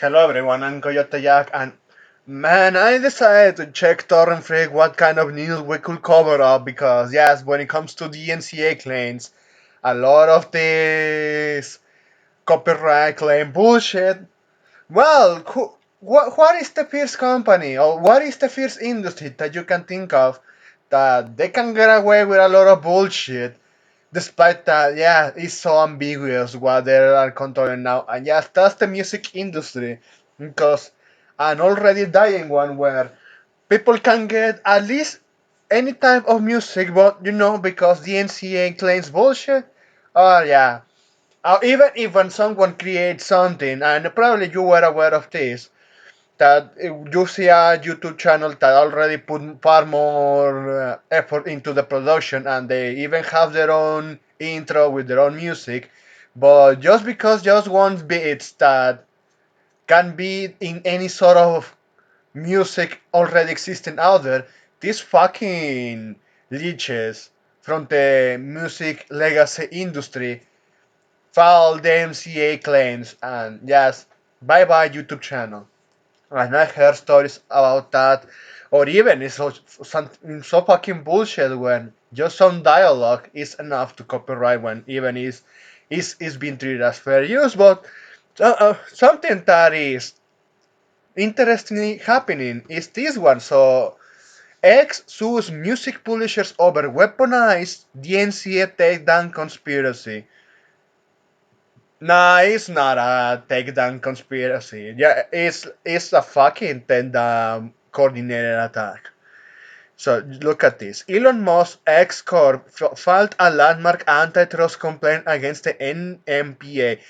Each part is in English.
Hello everyone, I'm Coyote Jack, and man, I decided to check Torrent Freak what kind of news we could cover up because yes, when it comes to the NCA claims, a lot of this copyright claim bullshit. Well, what is the first company or what is the first industry that you can think of that they can get away with a lot of bullshit? Despite that, yeah, it's so ambiguous what they are controlling now. And yes, that's the music industry. Because an already dying one where people can get at least any type of music, but because the NCA claims bullshit. Oh, yeah. Even if when someone creates something, and probably you were aware of this, that you see a YouTube channel that already put far more effort into the production and they even have their own intro with their own music. But just because just one beats that can be in any sort of music already existing out there, these fucking leeches from the music legacy industry filed the MCA claims and yes, bye bye YouTube channel. And I heard stories about that, or even it's so fucking bullshit when just some dialogue is enough to copyright when even is being treated as fair use. But something that is interestingly happening is this one. So X sues music publishers over weaponized DNCA takedown conspiracy. Nah, it's not a takedown conspiracy. Yeah, it's a fucking takedown coordinated attack. So look at this. Elon Musk X Corp filed a landmark antitrust complaint against the NMPA.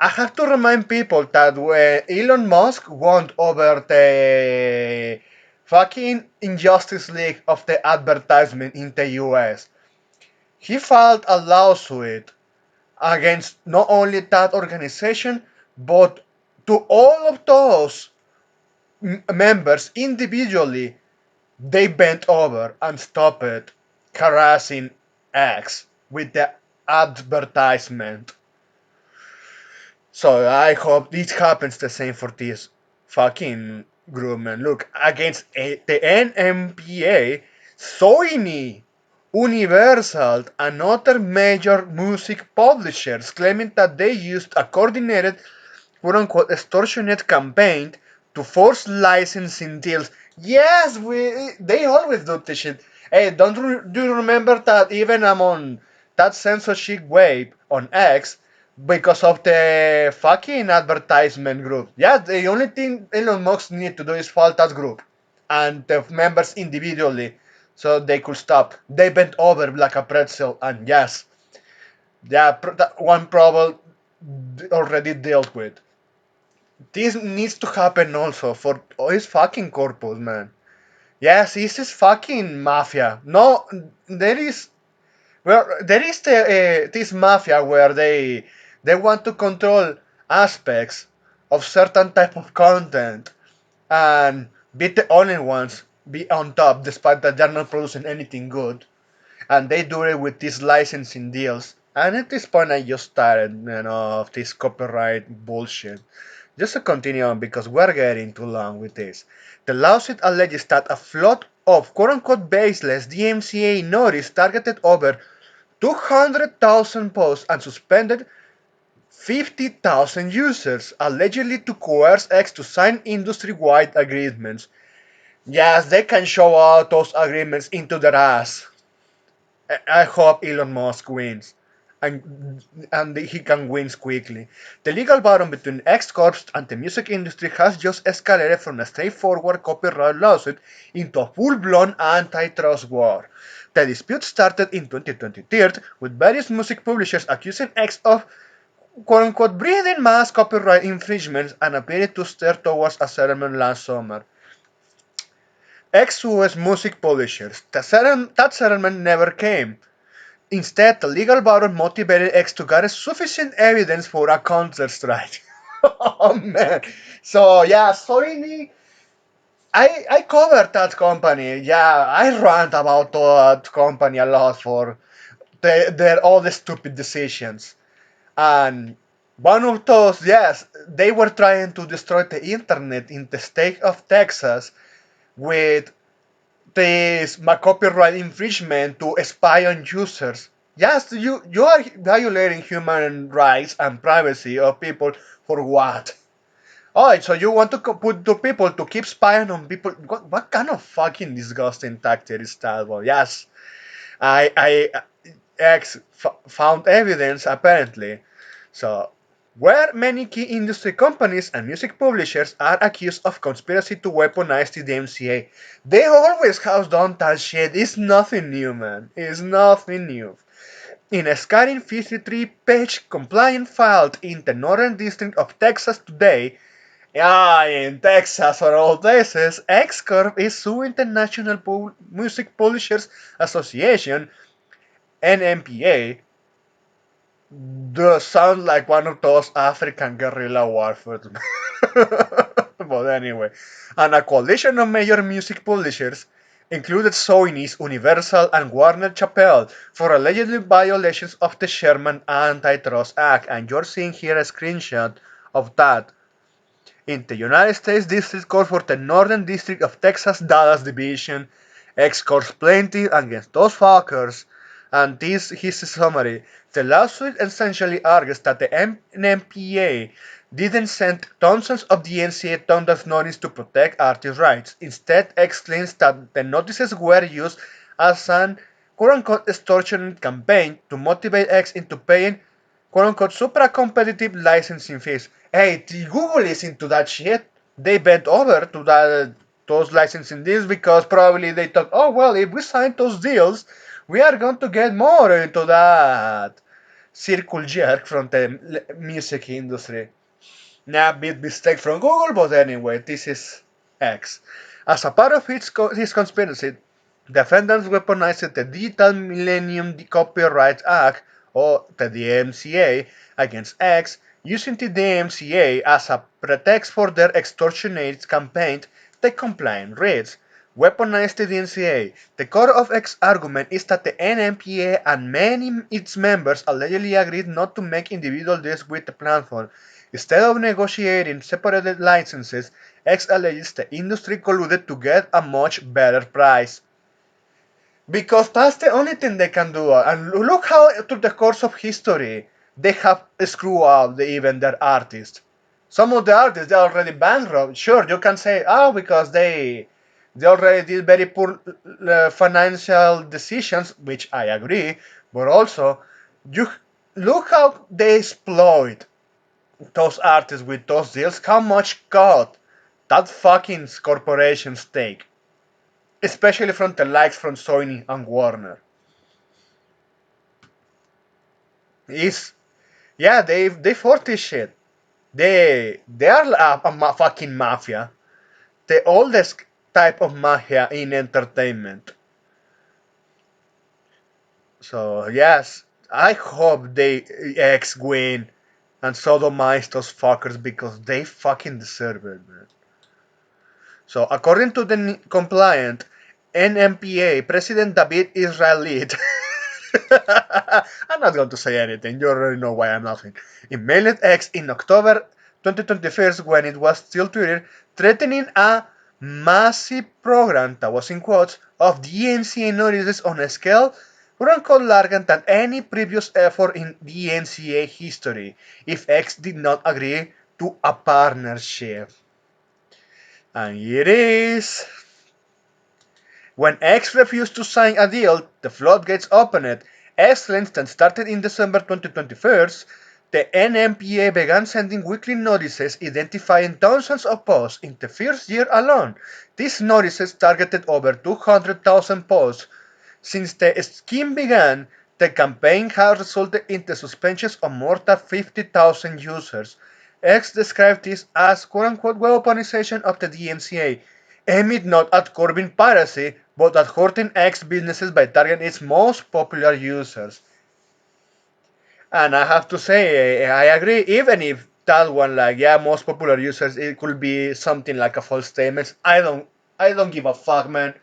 I have to remind people that when Elon Musk won over the fucking Injustice League of the advertisement in the US, he filed a lawsuit against not only that organization, but to all of those members individually. They bent over and stopped harassing X with the advertisement. So I hope this happens the same for this fucking group, man. Look, against the NMPA, Sony, Universal, and other major music publishers claiming that they used a coordinated quote unquote extortionate campaign to force licensing deals. Yes, they always do this shit. Hey, do you remember that even I'm on that censorship wave on X because of the fucking advertisement group? Yeah, the only thing Elon Musk need to do is fault that group and the members individually so they could stop. They bent over like a pretzel and yes, yeah, that one problem already dealt with. This needs to happen also for his fucking corpus, man. Yes, this is fucking mafia. No, there is there is this mafia where they want to control aspects of certain type of content and be the only ones be on top despite that they're not producing anything good and they do it with these licensing deals. And at this point, I just started, of this copyright bullshit. Just to continue on, because we're getting too long with this. The lawsuit alleges that a flood of quote unquote baseless DMCA notice targeted over 200,000 posts and suspended 50,000 users, allegedly to coerce X to sign industry wide agreements. Yes, they can show out those agreements into their ass. I hope Elon Musk wins, and he can win quickly. The legal battle between X Corp and the music industry has just escalated from a straightforward copyright lawsuit into a full-blown antitrust war. The dispute started in 2023 with various music publishers accusing X of quote-unquote breeding mass copyright infringements and appeared to steer towards a settlement last summer. Ex-US music publishers. That settlement never came. Instead, the legal battle motivated X to gather sufficient evidence for a counter strike. Oh man! So yeah, Sony. I covered that company. Yeah, I rant about that company a lot for their all the stupid decisions. And One of those, yes, they were trying to destroy the internet in the state of Texas with this copyright infringement to spy on users. Yes, you are violating human rights and privacy of people for what? Oh, so you want to put the people to keep spying on people? What kind of fucking disgusting tactic is that? Well, yes, I X found evidence apparently. So, where many key industry companies and music publishers are accused of conspiracy to weaponize the DMCA. They always have done that shit. It's nothing new, man. It's nothing new. In a scathing 53-page complaint filed in the Northern District of Texas today, yeah, in Texas for all places, X Corp is suing the National Music Publishers Association, NMPA, does sound like one of those African guerrilla warfare. But anyway, and a coalition of major music publishers included Sony's, Universal, and Warner Chappell for allegedly violations of the Sherman Antitrust Act. And you're seeing here a screenshot of that in the United States District Court for the Northern District of Texas Dallas Division. X Corp's plaintiff against those fuckers. And this is his summary. The lawsuit essentially argues that the NMPA didn't send thousands of the NCA Thunders notice to protect artist rights. Instead, X claims that the notices were used as an quote-unquote extortion campaign to motivate X into paying quote-unquote supra-competitive licensing fees. Hey, Google is into that shit. They bent over to those licensing deals because probably they thought, oh well, if we sign those deals, we are going to get more into that circle jerk from the music industry. Nah, big mistake from Google, but anyway, this is X. As a part of his conspiracy, defendants weaponized the Digital Millennium Copyright Act, or the DMCA, against X, using the DMCA as a pretext for their extortionate campaign. The complaint reads, weaponized the DMCA. The core of X's argument is that the NMPA and many its members allegedly agreed not to make individual deals with the platform. Instead of negotiating separate licenses, X alleges the industry colluded to get a much better price. Because that's the only thing they can do. And look how, through the course of history, they have screwed up even their artists. Some of the artists, they're already bankrupt. Sure, you can say, oh, because they already did very poor financial decisions, which I agree. But also, you look how they exploit those artists with those deals, how much cut that fucking corporations take, especially from the likes from Sony and Warner. Is yeah, they force this shit. They are a fucking mafia, the oldest type of mafia in entertainment. So yes, I hope they X win and sodomize those fuckers because they fucking deserve it, man. So, according to the compliant NMPA, President David Israelit, I'm not going to say anything, you already know why I'm laughing, emailed X in October 2021 when it was still Twitter, threatening a massive program, that was in quotes, of DNCA notices on a scale quote unquote larger than any previous effort in DNCA history if X did not agree to a partnership. And it is. When X refused to sign a deal, the floodgates opened. Excellence that started in December 2021, the NMPA began sending weekly notices identifying thousands of posts in the first year alone. These notices targeted over 200,000 posts. Since the scheme began, the campaign has resulted in the suspensions of more than 50,000 users. X described this as quote-unquote weaponization of the DMCA, aimed not at curbing piracy, but at hurting X businesses by targeting its most popular users. And I have to say, I agree, even if that one, like, yeah, most popular users, it could be something like a false statement. I don't give a fuck, man.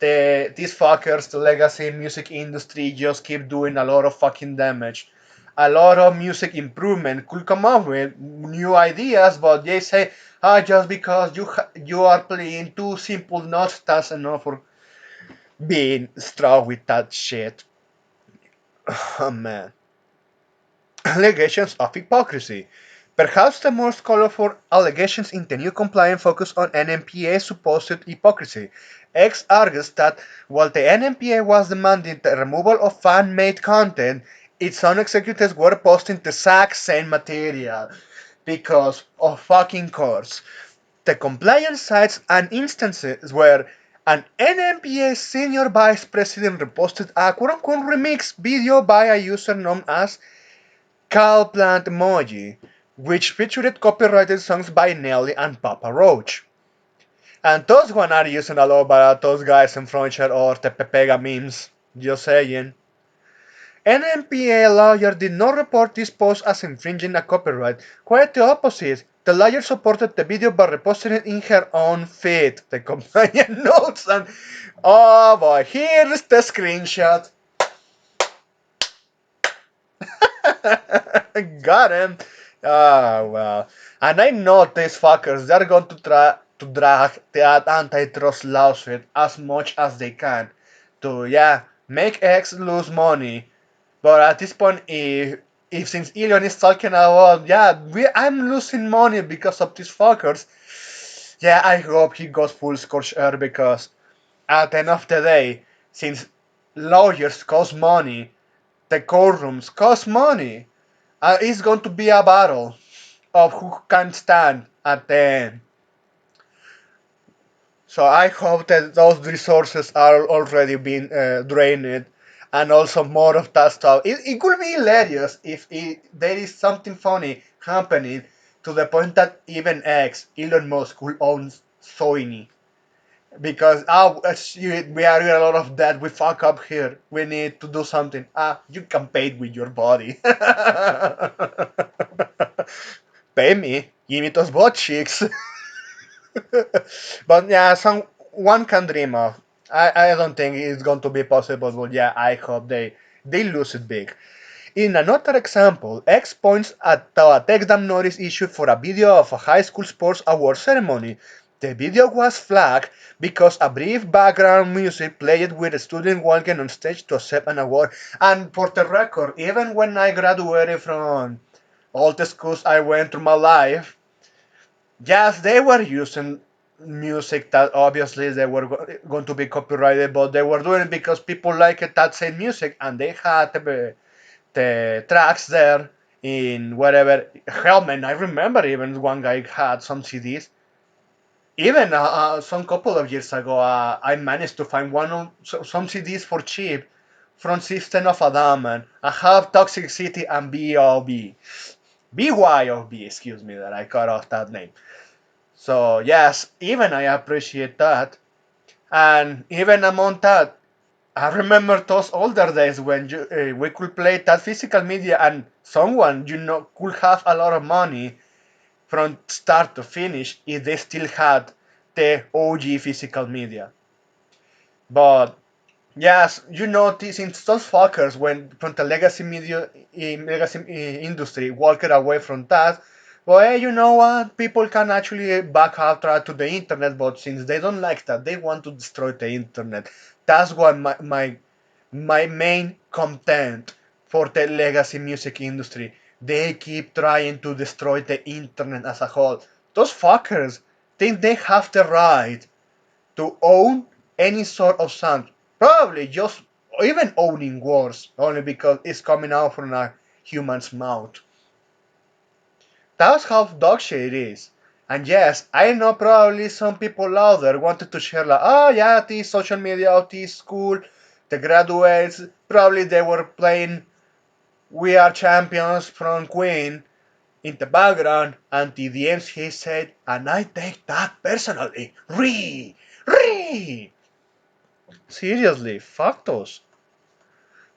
These fuckers, the legacy music industry, just keep doing a lot of fucking damage. a lot of music improvement could come up with new ideas, but they say, ah, just because you are playing two simple notes, that's enough for being struck with that shit. Oh man. Allegations of hypocrisy. Perhaps the most colorful allegations in the new complaint focus on NMPA's supposed hypocrisy. X argues that while the NMPA was demanding the removal of fan-made content, its own executives were posting the exact same material because of fucking course. The compliance cites an instance where an NMPA senior vice president reposted a quote-unquote remix video by a user known as Cow Plant Emoji, which featured copyrighted songs by Nelly and Papa Roach. And those one are using a lot by those guys in Frontier or the Pepega memes. Just saying. NMPA lawyer did not report this post as infringing a copyright. Quite the opposite. The lawyer supported the video by reposting it in her own feed. The companion notes and oh boy, here's the screenshot. Got him. Ah, well. And I know these fuckers, they're going to try to drag that antitrust lawsuit as much as they can to, yeah, make X lose money. But at this point, if since Elon is talking about, yeah, I'm losing money because of these fuckers, yeah, I hope he goes full scorched earth because at the end of the day, since lawyers cost money, the courtrooms cost money. It's going to be a battle of who can stand at the end. So I hope that those resources are already being drained, and also more of that stuff. It could be hilarious if there is something funny happening to the point that even Elon Musk, could own Sony. Because shit, we are in a lot of debt. We fuck up here. We need to do something. You can pay it with your body. Pay me. Give me those butt cheeks. But yeah, some one can dream of. I don't think it's going to be possible, but yeah, I hope they lose it big. In another example, X points at a takedown notice issued for a video of a high school sports award ceremony. The video was flagged because a brief background music played with a student walking on stage to accept an award. And for the record, even when I graduated from all the schools I went through my life, yes, they were using music that obviously they were going to be copyrighted, but they were doing it because people liked that same music and they had the tracks there in whatever. Hell, man, I remember even one guy had some CDs. Even some couple of years ago, I managed to find some CDs for cheap from System of a Down, man. I have Toxic City and B.O.B. BYOB, excuse me, that I cut off that name. So yes, even I appreciate that. And even among that, I remember those older days when we could play that physical media and someone could have a lot of money from start to finish if they still had the OG physical media. But yes, since those fuckers when from the legacy industry walked away from that, well, hey, you know what? People can actually back out to the internet, but since they don't like that, they want to destroy the internet. That's what my main content for the legacy music industry. They keep trying to destroy the internet as a whole. Those fuckers think they have the right to own any sort of sound. Probably just even owning words, only because it's coming out from a human's mouth. That's how dog shit it is. And yes, I know probably some people out there wanted to share like, oh yeah, this social media, this school, the graduates, probably they were playing We Are Champions from Queen in the background, and the end he said, and I take that personally. Re. Seriously, fuck those.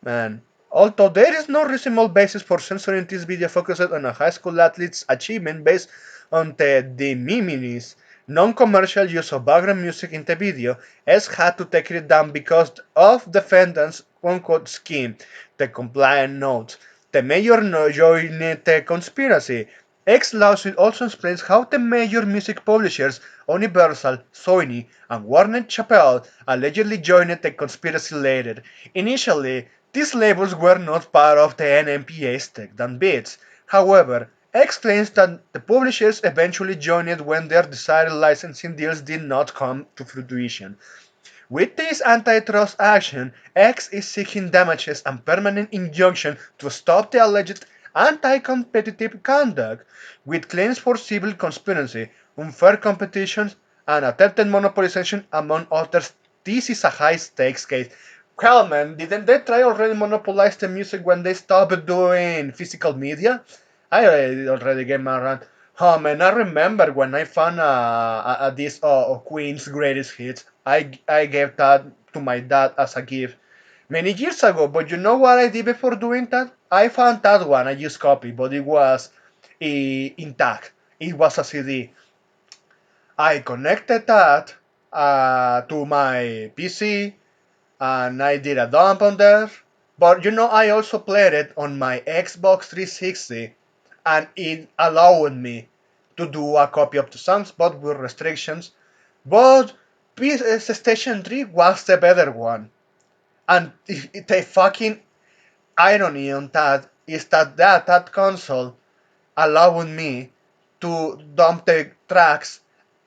Man. Although there is no reasonable basis for censoring this video focused on a high school athlete's achievement based on the de minimis non-commercial use of background music in the video, S had to take it down because of defendant's quote-unquote scheme, the compliant note. The mayor no joined the conspiracy. X lawsuit also explains how the major music publishers Universal, Sony, and Warner Chappell allegedly joined the conspiracy later. Initially, these labels were not part of the NMPA's Tech Down Beats. However, X claims that the publishers eventually joined when their desired licensing deals did not come to fruition. With this antitrust action, X is seeking damages and permanent injunction to stop the alleged anti-competitive conduct, with claims for civil conspiracy, unfair competition, and attempted monopolization, among others. This is a high-stakes case. Well, man, didn't they try already monopolize the music when they stopped doing physical media? I already get my rant. Oh man, I remember when I found this Queen's greatest hits. I gave that to my dad as a gift many years ago. But you know what I did before doing that? I found that one. I just copied, but it was intact. It was a CD. I connected that to my PC and I did a dump on there. But I also played it on my Xbox 360 and it allowed me to do a copy of the songs, but with restrictions. But PlayStation 3 was the better one. And the fucking irony on that is that console allowed me to dump the tracks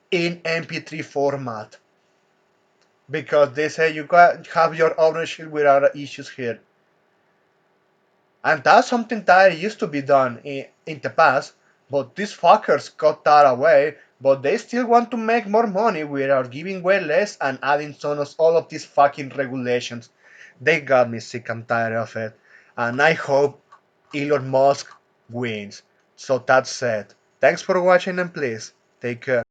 in MP3 format because they say you got have your ownership without issues here. And that's something that used to be done in the past, but these fuckers got that away, but they still want to make more money without giving way less and adding all of these fucking regulations. They got me sick and tired of it. And I hope Elon Musk wins. So that's it. Thanks for watching and please take care.